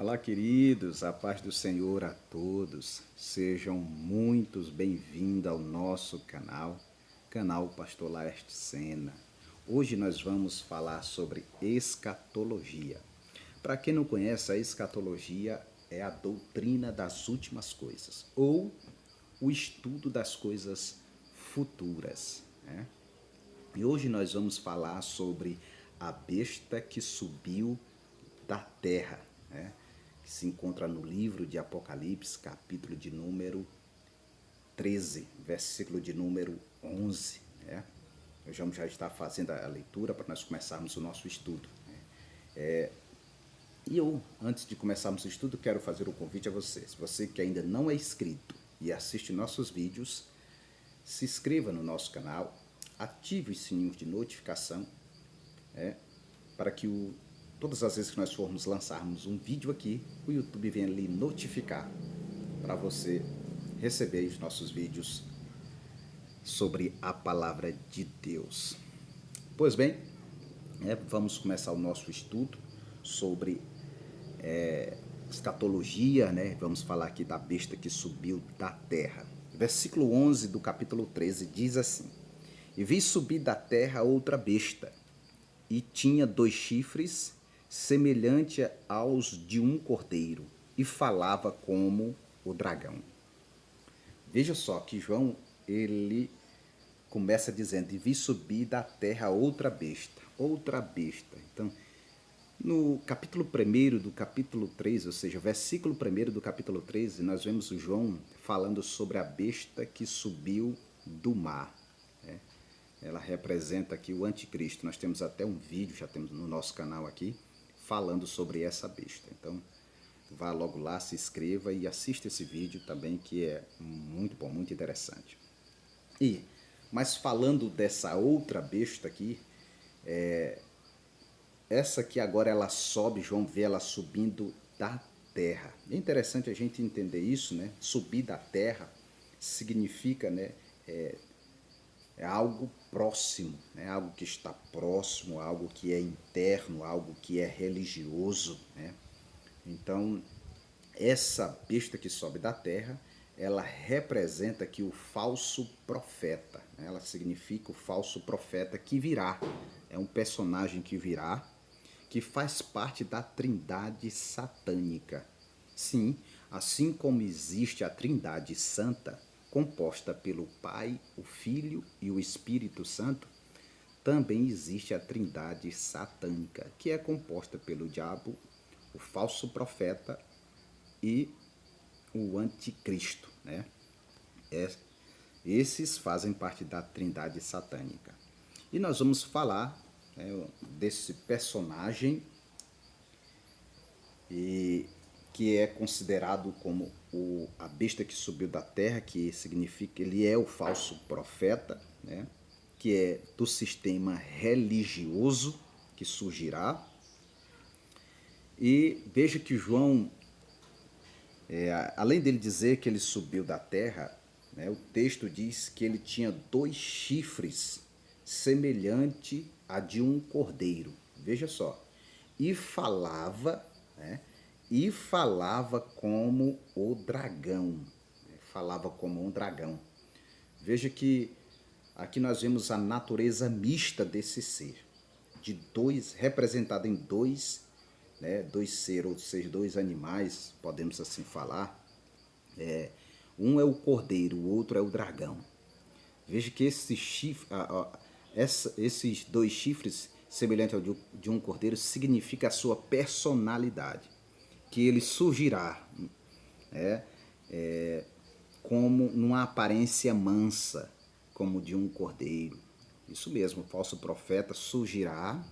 Olá, queridos, a paz do Senhor a todos. Sejam muitos bem-vindos ao nosso canal Pastor Laerte Sena. Hoje nós vamos falar sobre escatologia. Para quem não conhece, a escatologia é a doutrina das últimas coisas, ou o estudo das coisas futuras, né? E hoje nós vamos falar sobre a besta que subiu da terra, né? Que se encontra no livro de Apocalipse, capítulo de número 13, versículo de número 11. Né? Eu já estar fazendo a leitura para nós começarmos o nosso estudo. E eu, antes de começarmos o estudo, quero fazer um convite a você. Se você que ainda não é inscrito e assiste nossos vídeos, se inscreva no nosso canal, ative os sininhos de notificação, para que todas as vezes que nós formos lançarmos um vídeo aqui, o YouTube venha lhe notificar para você receber os nossos vídeos sobre a palavra de Deus. Pois bem, vamos começar o nosso estudo sobre escatologia, né? Vamos falar aqui da besta que subiu da terra. Versículo 11 do capítulo 13 diz assim: E vi subir da terra outra besta, e tinha 2 chifres, semelhante aos de um cordeiro, e falava como o dragão. Veja só que João, ele começa dizendo: E vi subir da terra outra besta, outra besta. Então, no capítulo 1 do capítulo 13, ou seja, versículo 1 do capítulo 13, nós vemos João falando sobre a besta que subiu do mar. Ela representa aqui o anticristo. Nós temos até um vídeo, já temos no nosso canal aqui, falando sobre essa besta. Então, vá logo lá, se inscreva e assista esse vídeo também, que é muito bom, muito interessante. Mas falando dessa outra besta aqui, essa que agora ela sobe, João vê ela subindo da terra. É interessante a gente entender isso, né? Subir da terra significa, né, é algo próximo, né? Algo que está próximo, algo que é interno, algo que é religioso, né? Então, essa besta que sobe da terra, ela representa aqui o falso profeta, né? Ela significa o falso profeta que virá. É um personagem que virá, que faz parte da trindade satânica. Sim, assim como existe a trindade santa, composta pelo Pai, o Filho e o Espírito Santo, também existe a trindade satânica, que é composta pelo diabo, o falso profeta e o anticristo, né? Esses fazem parte da trindade satânica. E nós vamos falar, né, desse personagem que é considerado como a besta que subiu da terra, que significa ele é o falso profeta, né? Que é do sistema religioso que surgirá. E veja que João, além dele dizer que ele subiu da terra, né, o texto diz que ele tinha 2 chifres, semelhante a de um cordeiro. Veja só. E falava, né, e falava como o dragão. Falava como um dragão. Veja que aqui nós vemos a natureza mista desse ser, de dois, representado em dois, né, 2 seres, ou seja, 2 animais, podemos assim falar. Um é o cordeiro, o outro é o dragão. Veja que esses 2 chifres, semelhante ao de um cordeiro, significa a sua personalidade, que ele surgirá, né, como numa aparência mansa, como de um cordeiro. Isso mesmo, o falso profeta surgirá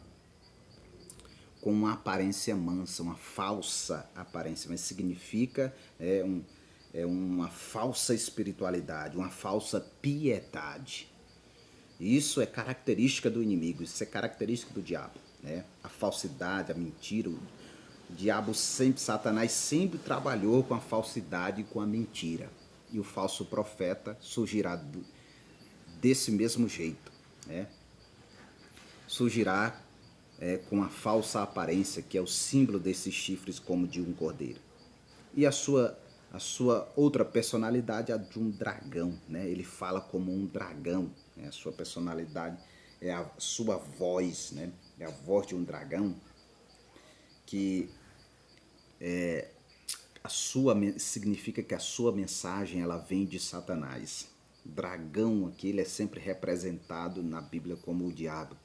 com uma aparência mansa, uma falsa aparência, mas significa uma falsa espiritualidade, uma falsa piedade. Isso é característica do inimigo, isso é característica do diabo, né? A falsidade, a mentira. O diabo sempre, Satanás sempre trabalhou com a falsidade e com a mentira. E o falso profeta surgirá desse mesmo jeito, né? Surgirá com a falsa aparência, que é o símbolo desses chifres como de um cordeiro. E a sua outra personalidade é a de um dragão, né? Ele fala como um dragão, né? A sua personalidade é a sua voz, né? É a voz de um dragão que significa que a sua mensagem ela vem de Satanás. Dragão aqui ele é sempre representado na Bíblia como o diabo.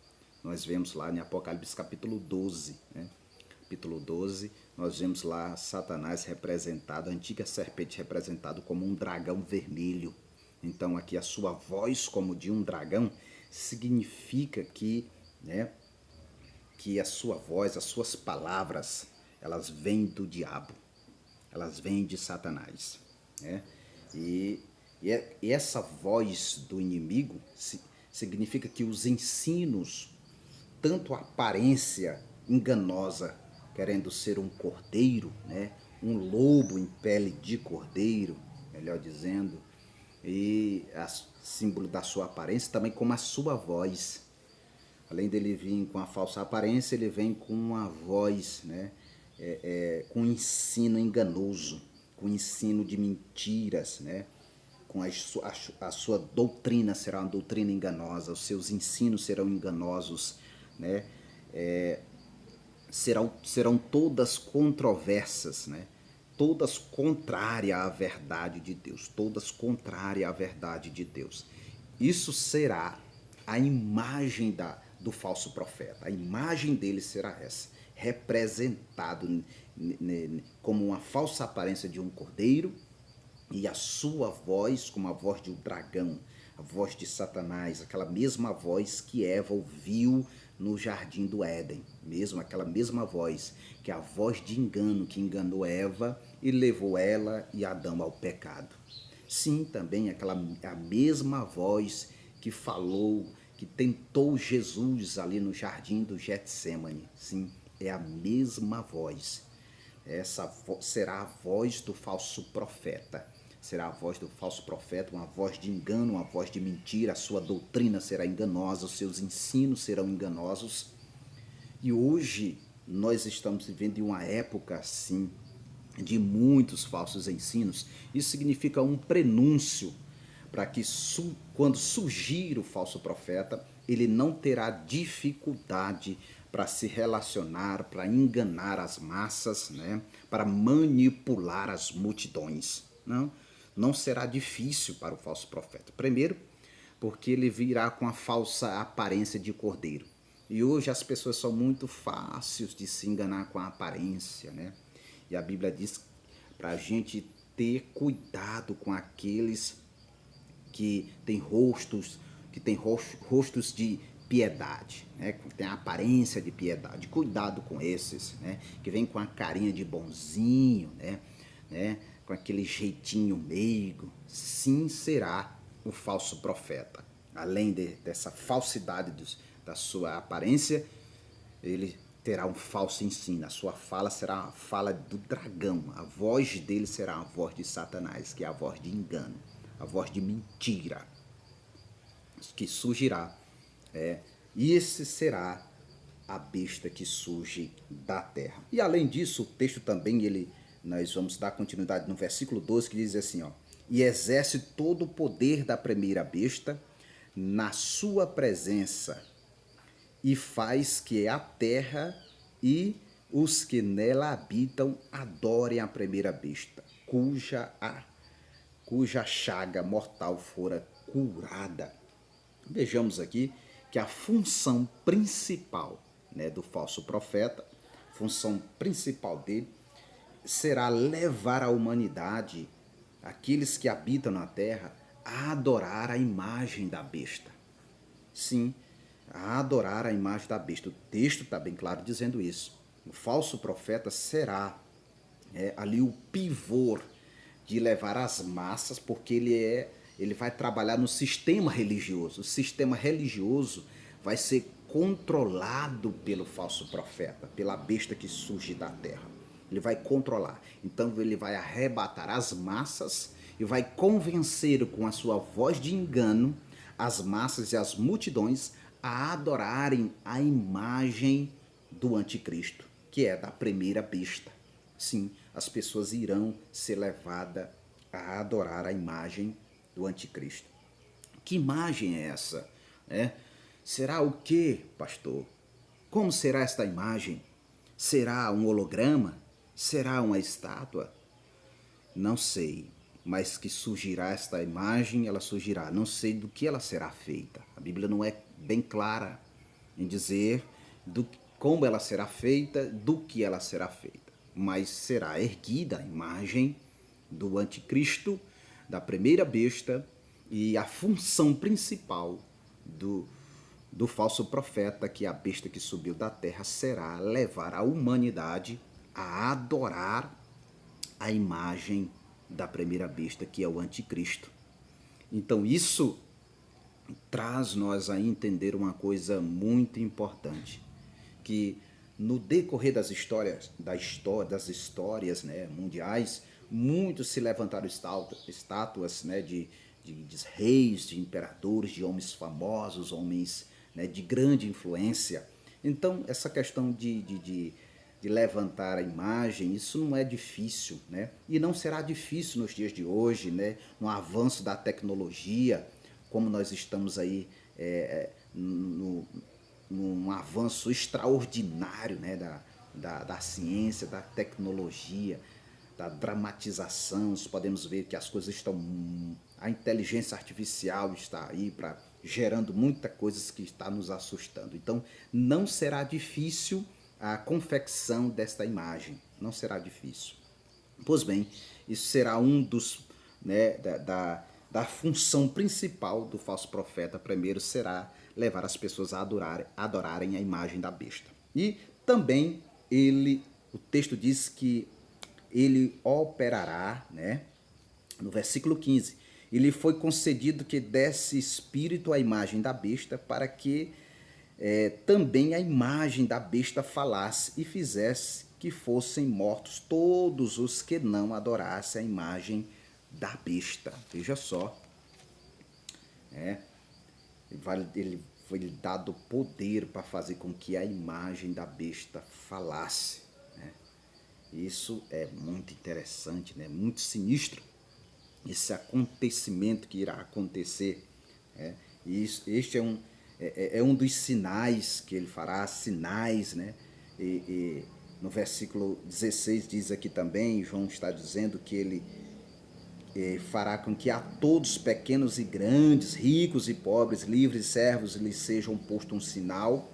Nós vemos lá em Apocalipse capítulo 12, né? Capítulo 12, nós vemos lá Satanás representado, a antiga serpente representado como um dragão vermelho. Então aqui a sua voz como de um dragão significa que, né, que a sua voz, as suas palavras, elas vêm do diabo, elas vêm de Satanás, né? E essa voz do inimigo significa que os ensinos, tanto a aparência enganosa, querendo ser um cordeiro, né? Um lobo em pele de cordeiro, melhor dizendo, e símbolo da sua aparência, também como a sua voz. Além dele vir com a falsa aparência, ele vem com uma voz, né? Com um ensino enganoso, com um ensino de mentiras, né? Com a sua doutrina será uma doutrina enganosa, os seus ensinos serão enganosos, né? Serão todas controversas, né? Todas contrárias à verdade de Deus, todas contrárias à verdade de Deus. Isso será a imagem do falso profeta, a imagem dele será essa, representado como uma falsa aparência de um cordeiro, e a sua voz como a voz de um dragão, a voz de Satanás, aquela mesma voz que Eva ouviu no jardim do Éden, mesmo aquela mesma voz, que é a voz de engano que enganou Eva e levou ela e Adão ao pecado. Sim, também a mesma voz que falou, que tentou Jesus ali no jardim do Getsêmani. Sim, é a mesma voz. Essa será a voz do falso profeta. Será a voz do falso profeta, uma voz de engano, uma voz de mentira. A sua doutrina será enganosa, os seus ensinos serão enganosos. E hoje nós estamos vivendo em uma época assim, de muitos falsos ensinos. Isso significa um prenúncio para que quando surgir o falso profeta, ele não terá dificuldade para se relacionar, para enganar as massas, né? Para manipular as multidões. Não será difícil para o falso profeta. Primeiro, porque ele virá com a falsa aparência de cordeiro. E hoje as pessoas são muito fáceis de se enganar com a aparência, né? E a Bíblia diz para a gente ter cuidado com aqueles que têm rostos de piedade, né? Que tem a aparência de piedade. Cuidado com esses, né? Que vem com a carinha de bonzinho, né? Com aquele jeitinho meigo. Sim, será o falso profeta. Além dessa falsidade da sua aparência, ele terá um falso ensino. A sua fala será a fala do dragão. A voz dele será a voz de Satanás, que é a voz de engano, a voz de mentira, que surgirá. E esse será a besta que surge da terra. E além disso, o texto também, nós vamos dar continuidade no versículo 12, que diz assim, ó: e exerce todo o poder da primeira besta na sua presença, e faz que a terra e os que nela habitam adorem a primeira besta, cuja chaga mortal fora curada. Vejamos aqui que a função principal, né, do falso profeta, função principal dele, será levar a humanidade, aqueles que habitam na terra, a adorar a imagem da besta. Sim, a adorar a imagem da besta. O texto está bem claro dizendo isso. O falso profeta será ali o pivô de levar as massas, porque ele vai trabalhar no sistema religioso. O sistema religioso vai ser controlado pelo falso profeta, pela besta que surge da terra. Ele vai controlar. Então ele vai arrebatar as massas e vai convencer com a sua voz de engano as massas e as multidões a adorarem a imagem do anticristo, que é da primeira besta. Sim, as pessoas irão ser levadas a adorar a imagem do anticristo. Que imagem é essa? Será o que, pastor? Como será esta imagem? Será um holograma? Será uma estátua? Não sei, mas que surgirá esta imagem, ela surgirá. Não sei do que ela será feita. A Bíblia não é bem clara em dizer como ela será feita, do que ela será feita. Mas será erguida a imagem do anticristo, da primeira besta, e a função principal do falso profeta, que é a besta que subiu da terra, será levar a humanidade a adorar a imagem da primeira besta, que é o anticristo. Então isso traz nós a entender uma coisa muito importante, que no decorrer das histórias, das histórias, né, mundiais, muitos se levantaram estátuas, né, de reis, de imperadores, de homens famosos, homens, né, de grande influência. Então, essa questão de levantar a imagem, isso não é difícil, né? E não será difícil nos dias de hoje, né? No avanço da tecnologia, como nós estamos aí num avanço extraordinário, né? Da ciência, da tecnologia, da dramatização. Nós podemos ver que as coisas estão... A inteligência artificial está aí gerando muita coisa que está nos assustando. Então, não será difícil a confecção desta imagem. Não será difícil. Pois bem, isso será um dos... né, da função principal do falso profeta. Primeiro será levar as pessoas a adorarem a imagem da besta. E também o texto diz que ele operará, né? No versículo 15, e lhe foi concedido que desse espírito à imagem da besta, para que também a imagem da besta falasse e fizesse que fossem mortos todos os que não adorassem a imagem da besta. Veja só, ele foi lhe dado poder para fazer com que a imagem da besta falasse. Isso é muito interessante, né? Muito sinistro, esse acontecimento que irá acontecer. E este é um dos sinais que ele fará, sinais, né? E no versículo 16 diz aqui também, João está dizendo que ele fará com que a todos, pequenos e grandes, ricos e pobres, livres e servos, lhes sejam posto um sinal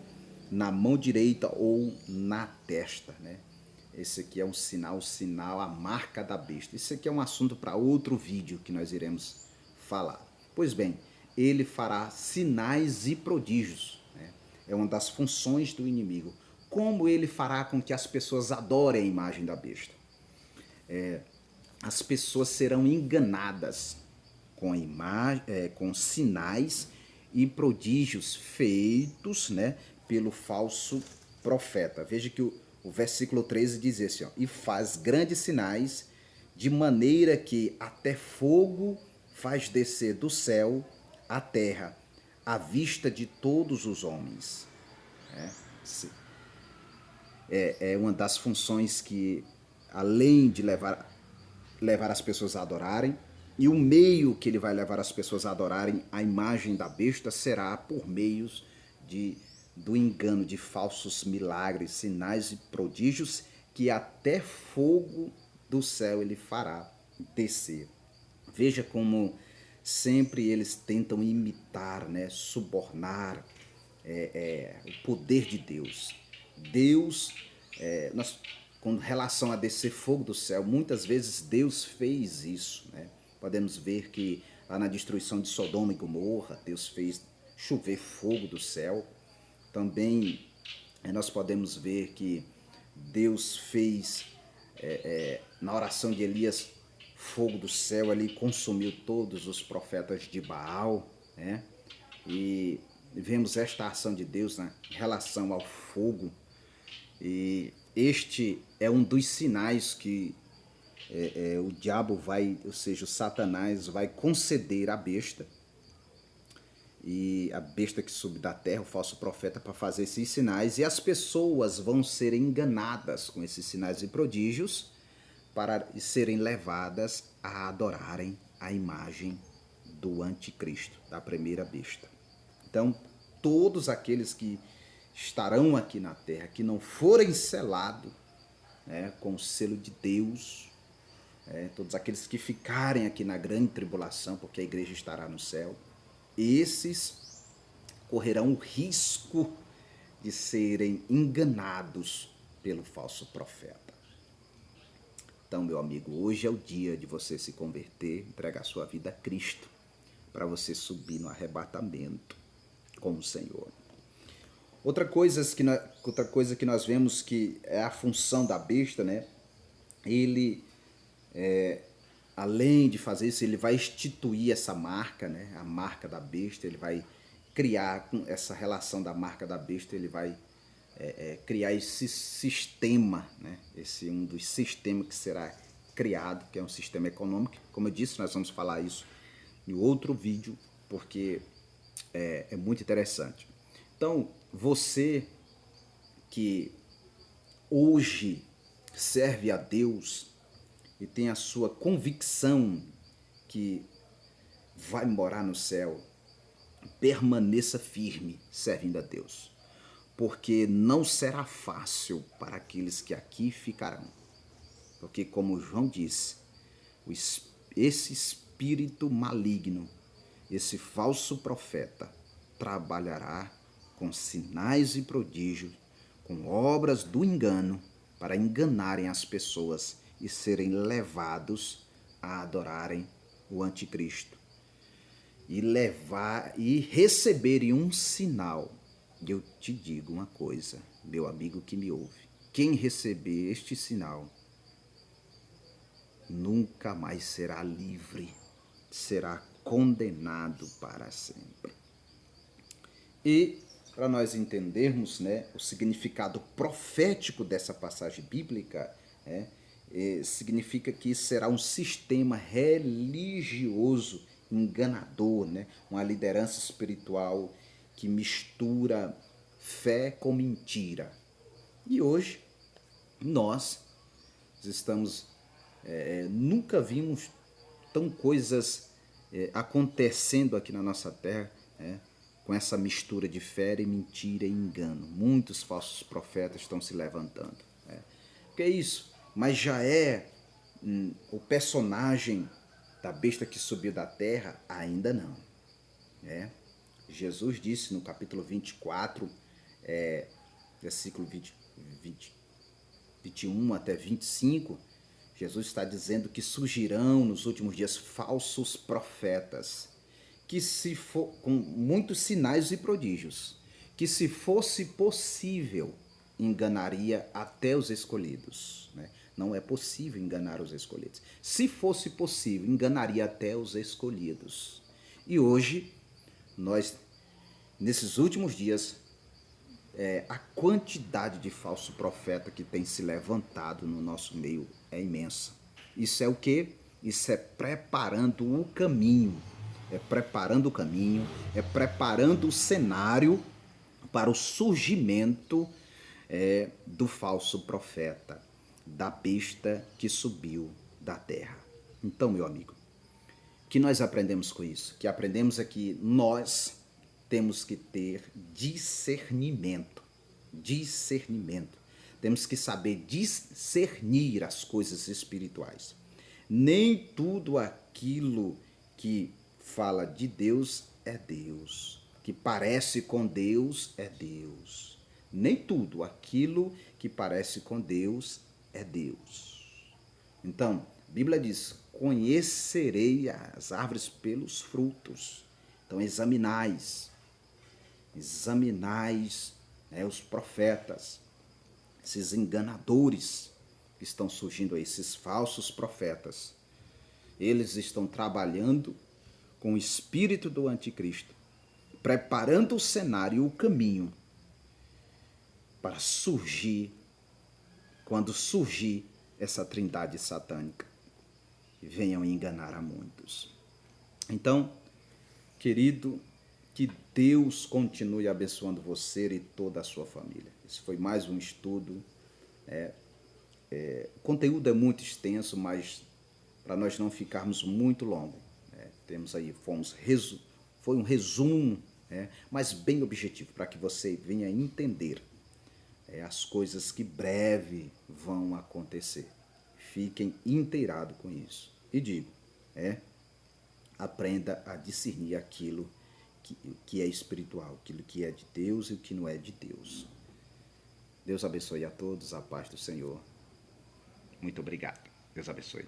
na mão direita ou na testa, né? Esse aqui é um sinal, a marca da besta. Esse aqui é um assunto para outro vídeo que nós iremos falar. Pois bem, ele fará sinais e prodígios, né? É uma das funções do inimigo. Como ele fará com que as pessoas adorem a imagem da besta? As pessoas serão enganadas com sinais e prodígios feitos, né, pelo falso profeta. Veja que o versículo 13 diz assim, ó, e faz grandes sinais, de maneira que até fogo faz descer do céu à terra, à vista de todos os homens. É uma das funções que, além de levar as pessoas a adorarem, e o meio que ele vai levar as pessoas a adorarem a imagem da besta será por meios do engano, de falsos milagres, sinais e prodígios, que até fogo do céu ele fará descer. Veja como sempre eles tentam imitar, né, subornar o poder de Deus. Deus, com relação a descer fogo do céu, muitas vezes Deus fez isso, né? Podemos ver que lá na destruição de Sodoma e Gomorra, Deus fez chover fogo do céu. Também nós podemos ver que Deus fez, na oração de Elias, fogo do céu ali, consumiu todos os profetas de Baal, né? E vemos esta ação de Deus em relação ao fogo. E este é um dos sinais que o diabo vai, ou seja, o Satanás vai conceder à besta. e a besta que sobe da terra, o falso profeta, para fazer esses sinais, e as pessoas vão ser enganadas com esses sinais e prodígios para serem levadas a adorarem a imagem do anticristo, da primeira besta. Então, todos aqueles que estarão aqui na terra, que não forem selados, né, com o selo de Deus, todos aqueles que ficarem aqui na grande tribulação, porque a igreja estará no céu, esses correrão o risco de serem enganados pelo falso profeta. Então, meu amigo, hoje é o dia de você se converter, entregar sua vida a Cristo, para você subir no arrebatamento com o Senhor. Outra coisa que nós vemos que é a função da besta, né? Ele, além de fazer isso, ele vai instituir essa marca, né? A marca da besta, ele vai criar essa relação da marca da besta, ele vai criar esse sistema, né? Esse um dos sistemas que será criado, que é um sistema econômico. Como eu disse, nós vamos falar isso em outro vídeo, porque é muito interessante. Então, você que hoje serve a Deus e tem a sua convicção que vai morar no céu, permaneça firme servindo a Deus, porque não será fácil para aqueles que aqui ficarão. Porque, como João disse, esse espírito maligno, esse falso profeta, trabalhará com sinais e prodígios, com obras do engano, para enganarem as pessoas e serem levados a adorarem o anticristo. E receberem um sinal. E eu te digo uma coisa, meu amigo que me ouve, quem receber este sinal nunca mais será livre, será condenado para sempre. E para nós entendermos, né, o significado profético dessa passagem bíblica, significa que será um sistema religioso enganador, né, uma liderança espiritual que mistura fé com mentira. E hoje nós estamos nunca vimos tão coisas acontecendo aqui na nossa terra, com essa mistura de fé e mentira e engano. Muitos falsos profetas estão se levantando. Que é isso? Mas já o personagem da besta que subiu da terra? Ainda não. Jesus disse no capítulo 24, versículo 21 até 25, Jesus está dizendo que surgirão nos últimos dias falsos profetas, que se for com muitos sinais e prodígios, que se fosse possível enganaria até os escolhidos, né? Não é possível enganar os escolhidos. Se fosse possível, enganaria até os escolhidos. E hoje nós, nesses últimos dias, a quantidade de falso profeta que tem se levantado no nosso meio é imensa. Isso é o quê? Isso é preparando o caminho. É preparando o caminho, é preparando o cenário para o surgimento do falso profeta, da besta que subiu da terra. Então, meu amigo, o que nós aprendemos com isso? Que aprendemos é que nós temos que ter discernimento. Discernimento. Temos que saber discernir as coisas espirituais. Nem tudo aquilo que fala de Deus é Deus. Que parece com Deus é Deus. Nem tudo aquilo que parece com Deus é Deus. Então, a Bíblia diz: conhecerei as árvores pelos frutos. Então, examinais os profetas, esses enganadores que estão surgindo aí, esses falsos profetas. Eles estão trabalhando com o espírito do anticristo, preparando o cenário e o caminho para surgir, quando surgir essa trindade satânica, que venham enganar a muitos. Então, querido Que Deus continue abençoando você e toda a sua família. Esse foi mais um estudo. O conteúdo é muito extenso, mas para nós não ficarmos muito longo, temos aí, foi um resumo, mas bem objetivo, para que você venha entender as coisas que breve vão acontecer. Fiquem inteirados com isso. E digo, aprenda a discernir aquilo que é espiritual, aquilo que é de Deus e o que não é de Deus. Deus abençoe a todos, a paz do Senhor. Muito obrigado. Deus abençoe.